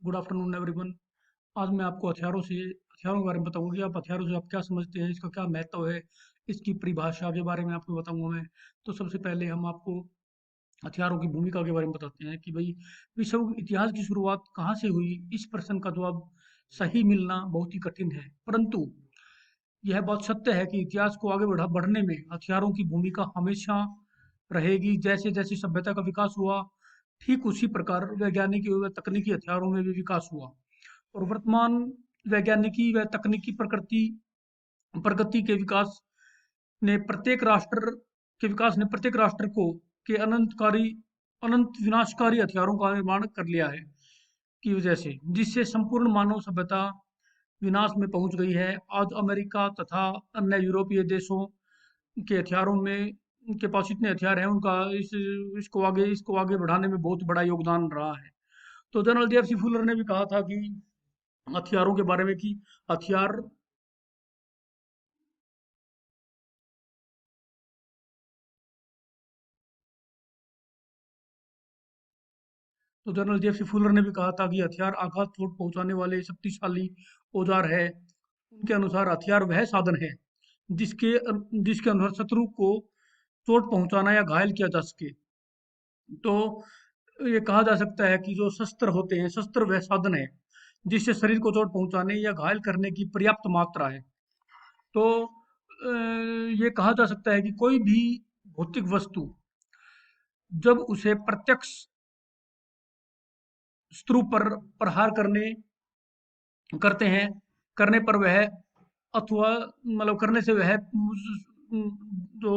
Good afternoon everyone. आज मैं आपको हथियारों के बारे में बताऊंगा कि आप हथियारों से आप क्या समझते हैं, इसका क्या महत्व है, इसकी परिभाषा के बारे में आपको बताऊंगा मैं। तो सबसे पहले हम आपको हथियारों की भूमिका के बारे में बताते हैं कि भाई विश्व इतिहास की शुरुआत कहाँ से हुई। इस प्रश्न का जवाब सही मिलना बहुत ही कठिन है, परंतु यह बात सत्य है कि इतिहास को आगे बढ़ने में हथियारों की भूमिका हमेशा रहेगी। जैसे जैसे सभ्यता का विकास हुआ, ठीक उसी प्रकार वैज्ञानिक व तकनीकी हथियारों में भी विकास हुआ। और वर्तमान वैज्ञानिकी व तकनीकी प्रगति के विकास ने प्रत्येक राष्ट्र को के अनंत विनाशकारी हथियारों का निर्माण कर लिया है की वजह से, जिससे संपूर्ण मानव सभ्यता विनाश में पहुंच गई है। आज अमेरिका तथा अन्य यूरोपीय देशों के हथियारों में के पास इतने हथियार हैं, उनका इसको आगे बढ़ाने में बहुत बड़ा योगदान रहा है। तो जनरल जेम्स फुलर ने भी कहा था कि हथियारों के बारे में कि हथियार तो जनरल जेम्स फुलर ने भी कहा था कि हथियार आघात चोट पहुंचाने वाले शक्तिशाली औजार है। उनके अनुसार हथियार वह साधन है जिसके जिसके अनुसार शत्रु को चोट पहुंचाना या घायल किया जा सके। तो ये कहा जा सकता है कि जो शस्त्र होते हैं, शस्त्र वह साधन है जिससे शरीर को चोट पहुंचाने या घायल करने की पर्याप्त मात्रा है। तो ये कहा जा सकता है कि कोई भी भौतिक वस्तु जब उसे प्रत्यक्ष शत्रु पर प्रहार करते हैं, करने पर वह अथवा मतलब करने से वह जो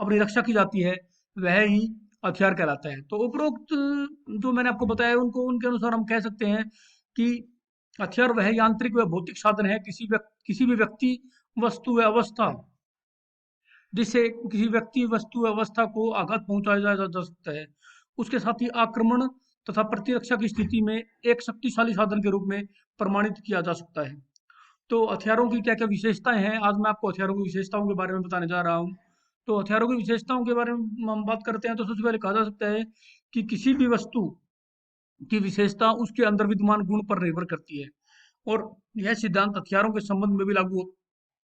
अपनी रक्षा की जाती है, वह ही हथियार कहलाता है। तो उपरोक्त जो मैंने आपको बताया उनको उनके अनुसार हम कह सकते हैं कि हथियार वह यांत्रिक व भौतिक साधन है किसी भी व्यक्ति, वस्तु व अवस्था जिससे किसी व्यक्ति, वस्तु, अवस्था को आघात पहुंचाया जा सकता है। उसके साथ ही आक्रमण तथा प्रतिरक्षा की स्थिति में एक शक्तिशाली साधन के रूप में प्रमाणित किया जा सकता है। तो हथियारों की क्या-क्या विशेषताएं हैं, आज मैं आपको हथियारों की विशेषताओं के बारे में बताने जा रहा हूँ। तो हथियारों की विशेषताओं के बारे में हम बात करते हैं तो सबसे पहले कहा जा सकता है कि किसी भी वस्तु की विशेषता उसके अंदर विद्यमान गुण पर निर्भर करती है, और यह सिद्धांत हथियारों के संबंध में भी लागू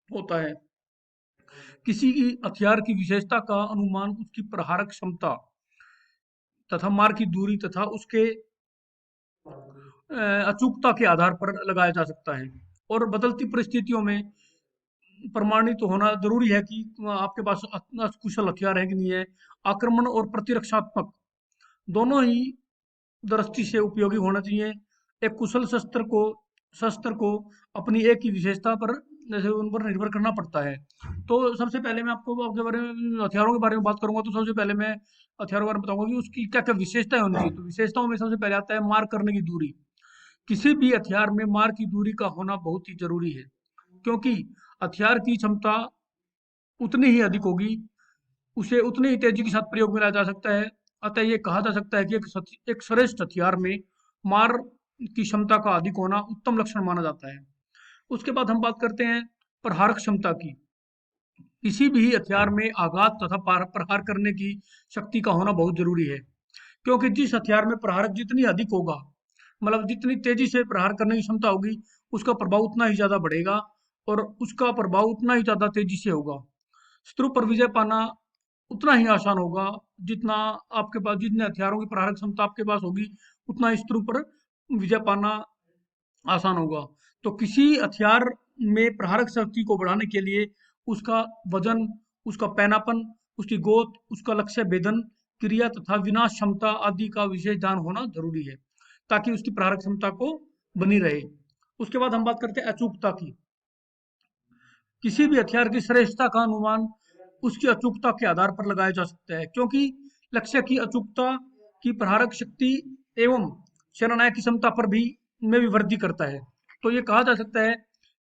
होता है। किसी की हथियार की विशेषता का अनुमान उसकी प्रहारक क्षमता तथा मार की दूरी तथा उसके अचूकता के आधार पर लगाया जा सकता है। और बदलती परिस्थितियों में प्रमाणित होना जरूरी है कि आपके पास कुशल हथियार है कि नहीं है। आक्रमण और प्रतिरक्षात्मक दोनों ही दृष्टि से उपयोगी होना चाहिए। एक कुशल शस्त्र को अपनी एक ही विशेषता पर जैसे उन पर निर्भर करना पड़ता है। तो सबसे पहले मैं आपको आपके बारे में हथियारों के बारे में बात करूंगा, तो सबसे पहले मैं हथियारों के बारे में बताऊंगा कि उसकी क्या क्या विशेषताएं होनी चाहिए। तो विशेषताओं में सबसे पहले आता है मार करने की दूरी। किसी भी हथियार में मार की दूरी का होना बहुत ही जरूरी है, क्योंकि हथियार की क्षमता उतनी ही अधिक होगी, उसे उतनी ही तेजी के साथ प्रयोग में लाया जा सकता है। अतः ये कहा जा सकता है कि एक श्रेष्ठ हथियार में मार की क्षमता का अधिक होना उत्तम लक्षण माना जाता है। उसके बाद हम बात करते हैं प्रहारक क्षमता की। किसी भी हथियार में आघात तथा प्रहार करने की शक्ति का होना बहुत जरूरी है, क्योंकि जिस हथियार में प्रहारक जितनी अधिक होगा, मतलब जितनी तेजी से प्रहार करने की क्षमता होगी, उसका प्रभाव उतना ही ज्यादा बढ़ेगा और उसका प्रभाव उतना ही ज्यादा तेजी से होगा। शत्रु पर विजय पाना उतना ही आसान होगा जितना आपके पास जितने हथियारों की प्रहारक क्षमता आपके पास होगी, उतना ही शत्रु पर विजय पाना आसान होगा। तो किसी हथियार में प्रहारक शक्ति को बढ़ाने के लिए उसका वजन, उसका पैनापन, उसकी गोत, उसका लक्ष्य भेदन क्रिया तथा विनाश क्षमता आदि का विशेष ज्ञान होना जरूरी है, ताकि उसकी प्रहारक क्षमता को बनी रहे। उसके बाद हम बात करते हैं अचूकता की। किसी भी हथियार की श्रेष्ठता का अनुमान उसकी अचूकता के आधार पर लगाया जा सकता है, क्योंकि लक्ष्य की अचूकता की प्रहारक शक्ति एवं सेनानायक की क्षमता पर भी में भी वृद्धि करता है। तो ये कहा जा सकता है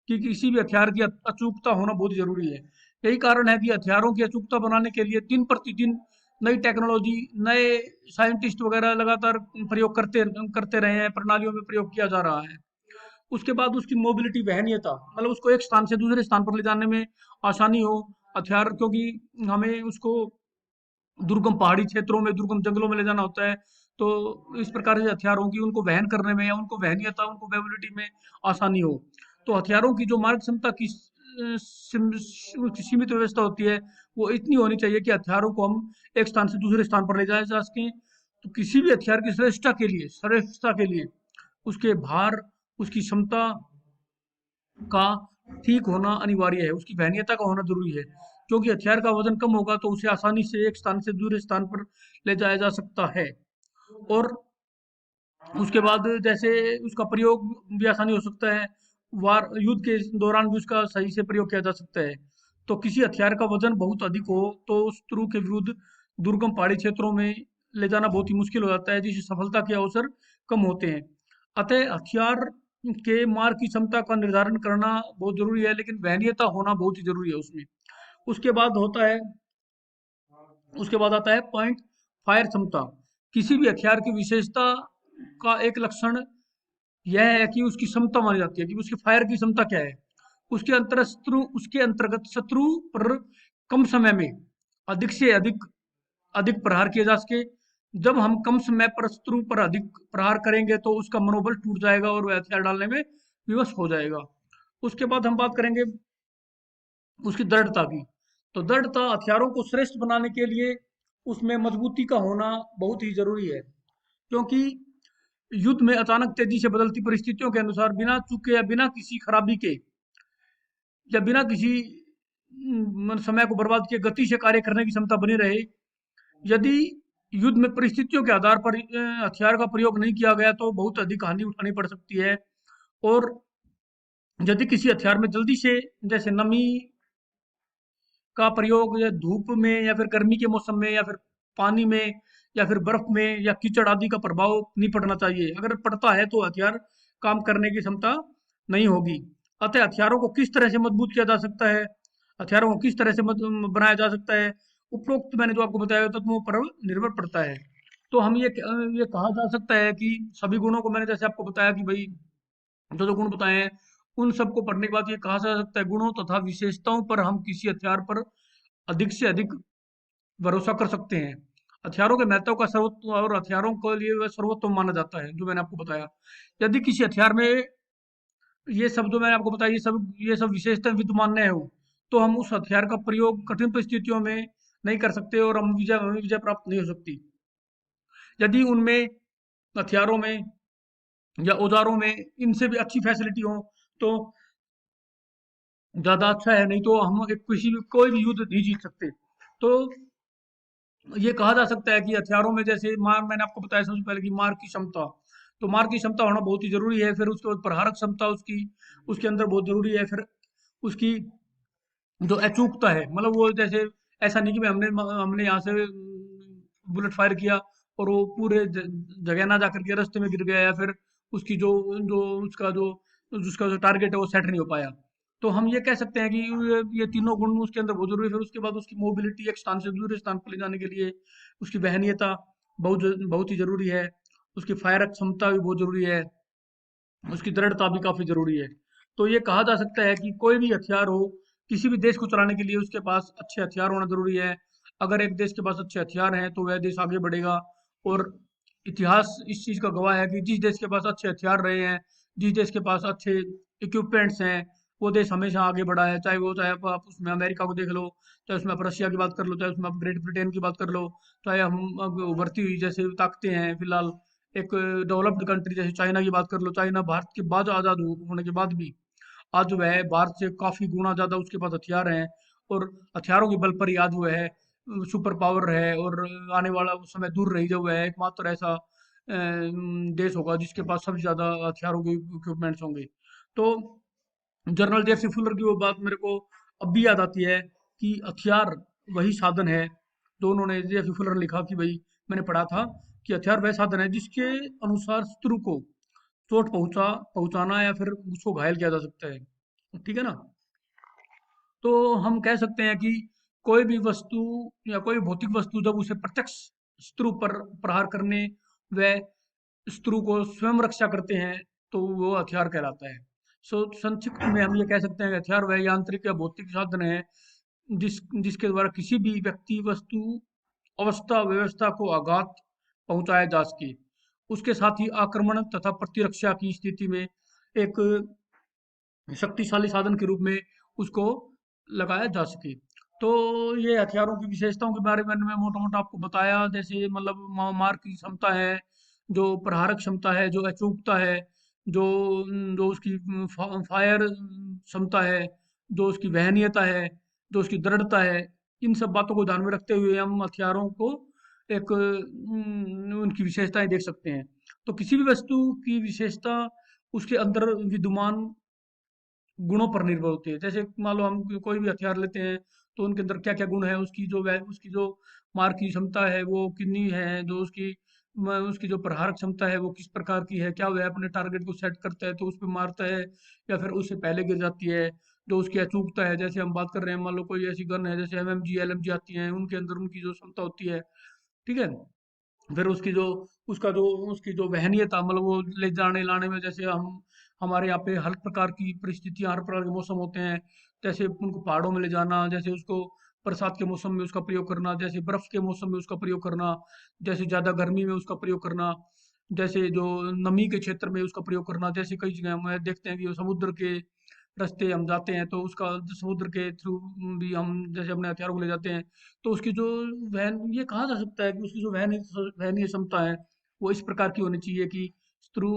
कि किसी भी हथियार की अचूकता होना बहुत जरूरी है। यही कारण है कि हथियारों की अचूकता बनाने के लिए दिन प्रतिदिन नई टेक्नोलॉजी, नए साइंटिस्ट वगैरह लगातार प्रयोग करते करते रहे हैं, प्रणालियों में प्रयोग किया जा रहा है। उसके बाद उसकी मोबिलिटी, वहनीयता, मतलब उसको एक स्थान से दूसरे स्थान पर ले जाने में आसानी हो हथियार, क्योंकि हमें उसको दुर्गम पहाड़ी क्षेत्रों में, दुर्गम जंगलों में ले जाना होता है, तो इस प्रकार से हथियार हों कि उनको वहन करने में या उनको वहनीयता, उनको वेबिलिटी में आसानी हो। तो हथियारों की जो मारक क्षमता की उसकी सीमित व्यवस्था होती है, वो इतनी होनी चाहिए कि हथियारों को हम एक स्थान से दूसरे स्थान पर ले जाए जा सकें। तो किसी भी हथियार की श्रेष्ठता के लिए उसके भार, उसकी क्षमता का ठीक होना अनिवार्य है, उसकी वहनीयता का होना ज़रूरी है। क्योंकि हथियार का वज़न कम होगा तो उसे आसानी से एक स्थान से दूसरे स्थान पर ले जाया जा सकता है। और उसके बाद जैसे उसका प्रयोग भी आसानी हो सकता है, वार युद्ध के दौरान भी उसका सही से प्रयोग किया जा सकता है। तो किसी हथियार का वज़न बहुत अधिक हो तो उस शत्रु के विरुद्ध दुर्गम पहाड़ी क्षेत्रों में ले जाना बहुत ही मुश्किल हो जाता है, जिससे सफलता के अवसर कम होते हैं। अतः हथियार के मार की क्षमता का निर्धारण करना बहुत ज़रूरी है, लेकिन वहनीयता होना बहुत ही ज़रूरी है उसमें। उसके बाद होता है उसके बाद आता है पॉइंट फायर क्षमता। किसी भी हथियार की विशेषता का एक लक्षण यह है कि उसकी क्षमता मानी जाती है कि उसकी फायर की क्षमता क्या है। उसके अंतर्गत शत्रु पर कम समय में अधिक से अधिक प्रहार किए जा सके। जब हम कम समय पर शत्रु पर अधिक प्रहार करेंगे तो उसका मनोबल टूट जाएगा और वह हथियार डालने में विवश हो जाएगा। उसके बाद हम बात करेंगे उसकी दृढ़ता की। तो दृढ़ता हथियारों को श्रेष्ठ बनाने के लिए उसमें मजबूती का होना बहुत ही जरूरी है। क्योंकि युद्ध में अचानक तेजी से बदलती परिस्थितियों के अनुसार बिना चूके या बिना किसी खराबी के या बिना किसी समय को बर्बाद किए गति से कार्य करने की क्षमता बनी रहे। यदि युद्ध में परिस्थितियों के आधार पर हथियार का प्रयोग नहीं किया गया तो बहुत अधिक हानि उठानी पड़ सकती है। और यदि किसी हथियार में जल्दी से, जैसे नमी का प्रयोग या धूप में या फिर गर्मी के मौसम में या फिर पानी में या फिर बर्फ में या कीचड़ आदि का प्रभाव नहीं पड़ना चाहिए। अगर पड़ता है तो हथियार काम करने की क्षमता नहीं होगी। अतः हथियारों को किस तरह से मजबूत किया जा सकता है, हथियारों को किस तरह से बनाया जा सकता है, उपरोक्त मैंने जो आपको बताया तत्वों पर निर्भर पड़ता है। तो हम ये कहा जा सकता है कि सभी गुणों को मैंने जैसे आपको बताया कि भाई जो जो गुण बताए हैं उन सबको पढ़ने के बाद ये कहा जा सकता है गुणों तथा विशेषताओं पर हम किसी हथियार पर अधिक से अधिक भरोसा कर सकते हैं। हथियारों के महत्व का सर्वोत्तम और हथियारों के लिए वह सर्वोत्तम माना जाता है जो मैंने आपको बताया। यदि किसी हथियार में ये सब जो मैंने आपको बताया ये सब विशेषताएं विद्यमान न हो तो हम उस हथियार का प्रयोग कठिन परिस्थितियों में नहीं कर सकते और हमें विजय प्राप्त नहीं हो सकती। यदि उनमें हथियारों में या औजारों में इनसे भी अच्छी फैसिलिटी हो तो ज्यादा अच्छा है, नहीं तो हम कोई भी युद्ध नहीं जीत सकते। तो ये कहा जा सकता है कि हथियारों में जैसे मार, मैंने आपको बताया सबसे पहले कि मार की क्षमता, तो मार की क्षमता होना बहुत ही जरूरी है। फिर उसके बाद प्रहारक क्षमता उसकी उसके अंदर बहुत जरूरी है। फिर उसकी जो अचूकता है, मतलब वो जैसे ऐसा नहीं कि भाई हमने यहाँ से बुलेट फायर किया और वो पूरे जगह ना जाकर के रास्ते में गिर गया, या फिर उसकी जो जो उसका जो टारगेट है वो सेट नहीं हो पाया। तो हम ये कह सकते हैं कि ये तीनों गुण उसके अंदर बहुत जरूरी है। फिर उसके बाद उसकी मोबिलिटी, एक स्थान से दूसरे स्थान पर ले जाने के लिए उसकी वहनीयता बहुत ही जरूरी है। उसकी फायर क्षमता भी बहुत जरूरी है, उसकी दृढ़ता भी काफी जरूरी है। तो ये कहा जा सकता है कि कोई भी हथियार हो, किसी भी देश को चलाने के लिए उसके पास अच्छे हथियार होना जरूरी है। अगर एक देश के पास अच्छे हथियार हैं तो वह देश आगे बढ़ेगा। और इतिहास इस चीज का गवाह है कि जिस देश के पास अच्छे हथियार रहे हैं, जिस देश के पास अच्छे इक्विपमेंट्स हैं, वो देश हमेशा आगे बढ़ा है। चाहे आप उसमें अमेरिका को देख लो, चाहे उसमें आप रशिया की बात कर लो, चाहे उसमें आप ग्रेट ब्रिटेन की बात कर लो, चाहे हम अब उभरती हुई जैसे ताकतें हैं फिलहाल, एक डेवलप्ड कंट्री जैसे चाइना की बात कर लो। चाइना भारत के बाद आज़ाद होने के बाद भी आज जो है भारत से काफ़ी गुना ज़्यादा उसके पास हथियार हैं। और हथियारों के बल पर ही आज वो है सुपर पावर है। और आने वाला वो समय दूर रही जो है एकमात्र ऐसा देश होगा जिसके पास सबसे ज़्यादा हथियारों के इक्विपमेंट्स होंगे। तो जनरल जेम्स फुलर की वो बात मेरे को अब भी याद आती है कि हथियार वही साधन है जो उन्होंने जेम्स फुलर ने लिखा कि भाई, मैंने पढ़ा था कि हथियार वह साधन है जिसके अनुसार शत्रु को चोट पहुंचाना या फिर उसको घायल किया जा सकता है। ठीक है ना। तो हम कह सकते हैं कि कोई भी वस्तु या कोई भौतिक वस्तु जब उसे प्रत्यक्ष शत्रु पर प्रहार करने व शत्रु को स्वयं रक्षा करते हैं तो वो हथियार कहलाता है। संक्षिप्त में हम ये कह सकते हैं कि हथियार वह यांत्रिक या भौतिक साधन है जिसके द्वारा किसी भी व्यक्ति, वस्तु, अवस्था, व्यवस्था को आघात पहुंचाया जा सके। उसके साथ ही आक्रमण तथा प्रतिरक्षा की स्थिति में एक शक्तिशाली साधन के रूप में उसको लगाया जा सके। तो ये हथियारों की विशेषताओं के बारे में मैं मोटा मोटा आपको बताया, जैसे मतलब मार की क्षमता है, जो प्रहारक क्षमता है, जो अचूकता है, जो जो उसकी फायर क्षमता है, जो उसकी वहनीयता है, जो उसकी दृढ़ता है। इन सब बातों को ध्यान में रखते हुए हम हथियारों को एक उनकी विशेषताएं देख सकते हैं। तो किसी भी वस्तु की विशेषता उसके अंदर विद्यमान गुणों पर निर्भर होती है। जैसे मान लो हम कोई भी हथियार लेते हैं, तो उनके अंदर क्या क्या गुण है, उसकी जो मार की क्षमता है वो कितनी है, जो उसकी जो प्रहारक क्षमता है वो किस प्रकार की है, क्या वह अपने टारगेट को सेट करता है तो उस पर मारता है या फिर उससे पहले गिर जाती है। जो उसकी अचूकता है, जैसे हम बात कर रहे हैं, मान लो कोई ऐसी गन है जैसे एमएमजी एलएमजी आती है, उनके अंदर उनकी जो क्षमता होती है, ठीक है। फिर उसकी जो वहनीयता, मतलब वो ले जाने लाने में, जैसे हम हमारे यहाँ पे हर प्रकार की परिस्थितियाँ, हर प्रकार के मौसम होते हैं। जैसे उनको पहाड़ों में ले जाना, जैसे उसको बरसात के मौसम में उसका प्रयोग करना, जैसे बर्फ के मौसम में उसका प्रयोग करना, जैसे ज्यादा गर्मी में उसका प्रयोग करना, जैसे जो नमी के क्षेत्र में उसका प्रयोग करना। जैसे कई जगह हम देखते हैं कि समुद्र के रास्ते हम जाते हैं, तो उसका समुद्र के थ्रू भी हम जैसे अपने हथियारों को ले जाते हैं, तो उसकी जो वहन ये कहा जा सकता है कि उसकी जो वहनीय क्षमता है वो इस प्रकार की होनी चाहिए कि शत्रु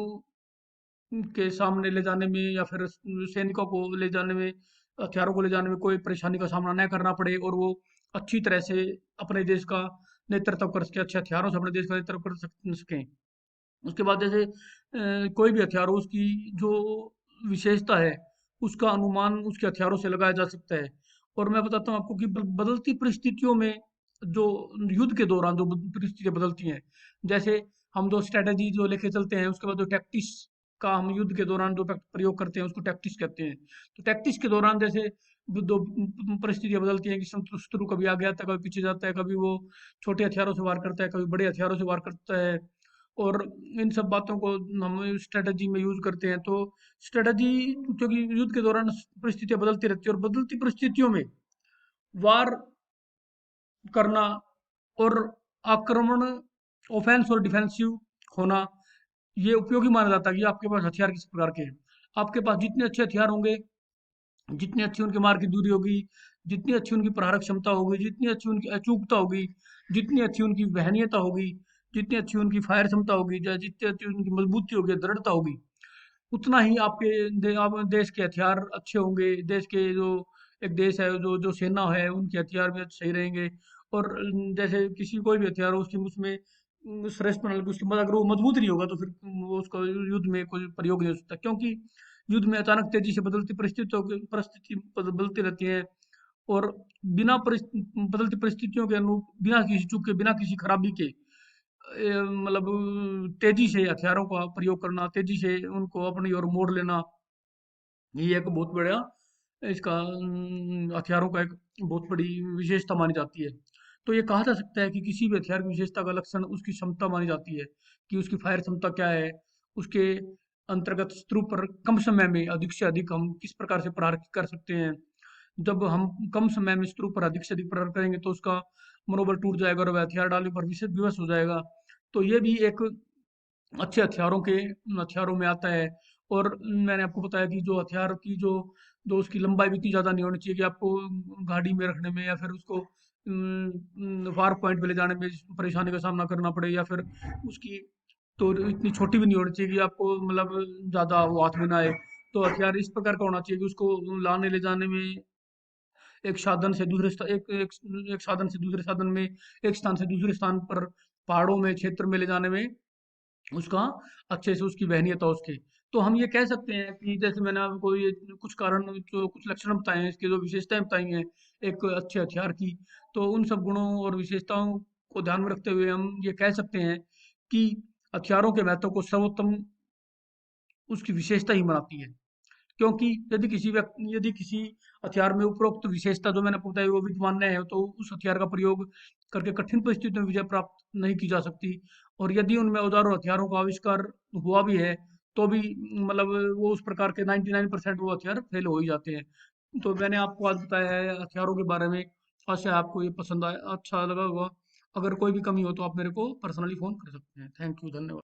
के सामने ले जाने में या फिर सैनिकों को ले जाने में, हथियारों को ले जाने में कोई परेशानी का सामना न करना पड़े, और वो अच्छी तरह से अपने देश का नेतृत्व कर सके, अच्छे हथियारों से अपने देश का नेतृत्व कर सकें। उसके बाद जैसे कोई भी हथियार हो, उसकी जो विशेषता है उसका अनुमान उसके हथियारों से लगाया जा सकता है। और मैं बताता हूँ आपको कि बदलती परिस्थितियों में जो युद्ध के दौरान जो परिस्थितियां बदलती हैं, जैसे हम जो स्ट्रेटेजी जो लेके चलते हैं, उसके बाद जो टैक्टिस का हम युद्ध के दौरान जो प्रयोग करते हैं उसको टैक्टिस कहते हैं। तो टैक्टिस के दौरान जैसे दो परिस्थितियां बदलती हैं कि शत्रु कभी आगे आता है, कभी पीछे जाता है, कभी वो छोटे हथियारों से वार करता है, कभी बड़े हथियारों से वार करता है। और इन सब बातों को हम स्ट्रेटजी में यूज करते हैं। तो स्ट्रेटजी, क्योंकि युद्ध के दौरान परिस्थितियां बदलती रहती है, और बदलती परिस्थितियों में वार करना और आक्रमण, ऑफेंस और डिफेंसिव होना, ये उपयोगी माना जाता है कि आपके पास हथियार किस प्रकार के हैं। आपके पास जितने अच्छे हथियार होंगे, जितनी अच्छी उनकी मार की दूरी होगी, जितनी अच्छी उनकी प्रहारक क्षमता होगी, जितनी अच्छी उनकी अचूकता होगी, जितनी अच्छी उनकी वहनीयता होगी, जितनी अच्छी उनकी फायर क्षमता होगी, या जितनी अच्छी उनकी मजबूती होगी, दृढ़ता होगी, उतना ही आप देश के हथियार अच्छे होंगे। देश के जो एक देश है, जो सेना है, उनके हथियार भी सही रहेंगे। और जैसे किसी कोई भी हथियार हो, उसकी उसमें श्रेष्ठ प्रणाली की उसकी अगर वो मजबूत नहीं होगा तो फिर वो उसका युद्ध में कोई प्रयोग नहीं हो सकता, क्योंकि युद्ध में अचानक तेजी से बदलती परिस्थिति बदलती रहती है। और बदलती परिस्थितियों के अनुरूप, बिना किसी चूक के, बिना किसी खराबी के, मतलब तेजी से हथियारों का प्रयोग करना, तेजी से उनको अपनी ओर मोड़ लेना, ये एक बहुत बड़ा इसका हथियारों का एक बहुत बड़ी विशेषता मानी जाती है। तो ये कहा जा सकता है कि किसी भी हथियार की विशेषता का लक्षण उसकी क्षमता मानी जाती है, कि उसकी फायर क्षमता क्या है, उसके अंतर्गत शत्रु पर कम समय में अधिक से अधिक हम किस प्रकार से प्रहार कर सकते हैं। जब हम कम समय में शत्रु पर अधिक से अधिक प्रहार करेंगे तो उसका मनोबल टूट जाएगा और वह हथियार डालने पर विवश हो जाएगा। तो ये भी एक अच्छे हथियारों में आता है। और मैंने आपको बताया कि जो हथियार की जो जो उसकी लंबाई भी इतनी ज़्यादा नहीं होनी चाहिए कि आपको गाड़ी में रखने में या फिर उसको वार पॉइंट पे ले जाने में परेशानी का सामना करना पड़े, या फिर उसकी तो इतनी छोटी भी नहीं होनी चाहिए कि आपको मतलब ज़्यादा वो हाथ में ना आए। तो हथियार इस प्रकार का होना चाहिए कि उसको लाने ले जाने में, एक साधन से दूसरे एक साधन से दूसरे साधन में, एक स्थान से दूसरे स्थान पर, पहाड़ों में, क्षेत्र में ले जाने में उसका अच्छे से उसकी वहनीयता उसकी। तो हम ये कह सकते हैं कि जैसे मैंने आपको ये कुछ कारण, जो कुछ लक्षण बताए हैं, इसकी जो विशेषताएं बताई हैं एक अच्छे हथियार की, तो उन सब गुणों और विशेषताओं को ध्यान में रखते हुए हम ये कह सकते हैं कि हथियारों के महत्व को सर्वोत्तम उसकी विशेषता ही बनाती है। क्योंकि यदि किसी हथियार में उपरोक्त विशेषता जो मैंने आपको बताई वो विद्यमान नहीं है, तो उस हथियार का प्रयोग करके कठिन परिस्थितियों में विजय प्राप्त नहीं की जा सकती। और यदि उनमें औजारों हथियारों का आविष्कार हुआ भी है, तो भी मतलब वो उस प्रकार के 99% वो हथियार फेल हो ही जाते हैं। तो मैंने आपको आज बताया है हथियारों के बारे में। आशा है आपको ये पसंद आया, अच्छा लगा होगा। अगर कोई भी कमी हो तो आप मेरे को पर्सनली फ़ोन कर सकते हैं। थैंक यू, धन्यवाद।